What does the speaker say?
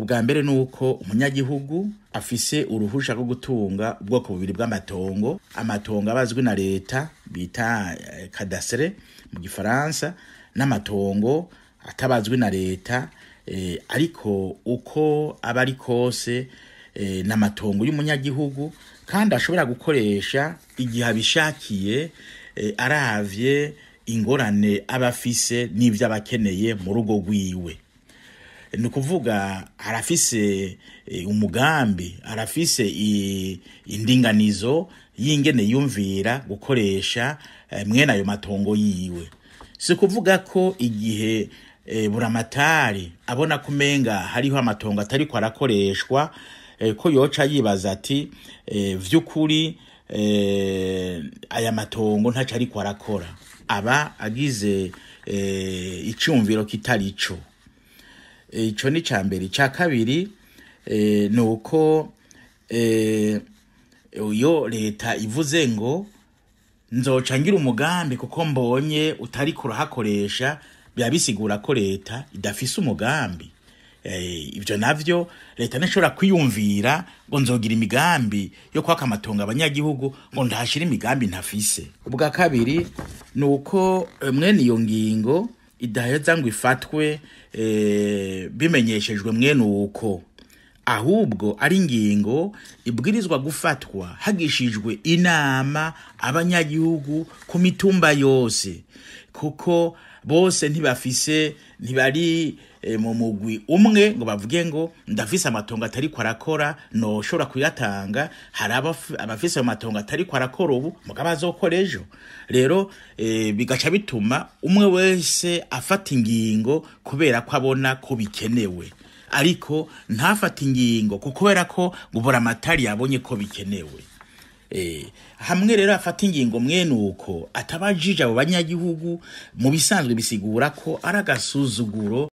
ubwa mbere nuko umunyagihugu afise uruhusha rwo gutunga ubwoko bubiri bw'amatongo, amatongo abazwi na leta bita cadastre mu gifaransa, n'amatongo atabazwi na leta ariko uko abari kose n'amatongo y'umunyagihugu kandi ashobora gukoresha igihe abishakiye aravye ingorane abafise n'ivyo abakeneye mu rugo rwiwe. Ni ukuvuga arafise umugambi, arafise indinganizo y'ingene yumvira gukoresha mwene ayo matongo yiwe. Si kuvuga ko igihe buramatari abona kumenga hariho amatongo atari ko arakoreshwa ko yoca yibaza ati vy'ukuri aya matongo ntaco ariko arakora, aba agize icumviro kitarico. Ico ni cambere. Ca kabiri nuko iyo leta ivuze ngo nzoca ngira umugambi kuko mbonye utari kurahakoresha, byabisigura ko leta idafise umugambi. Ivyo navyo leta ntashobora kwiyumvira ngo nzogira imigambi yo kwaka amatongo abanyagihugu ngo ndashira imigambi ntafise. Ubwa kabiri nuko mwene iyo ngingo idaheza ngo ifatwe bimenyeshejwe mwene uko, ahubwo ari ingingo ibwirizwa gufatwa hagishijwe inama abanyagihugu ku mitumba yose, kuko bose ntibari mu mugwi umwe ngo bavuge ngo ndafise amatongo atari ko arakora noshobora kuyatanga. Hari abafise amatongo atari ko arakora ubu mugabo azokora ejo. Rero bigaca bituma umwe wese afata ingingo kubera ko abona ko bikenewe, ariko ntafata ingingo kubera ko gubura amatari yabonye ko bikenewe. Hamwe rero afata ingingo mwene uko atabajije abo banyagihugu, mu bisanzwe bisigura ko aragasuzuguro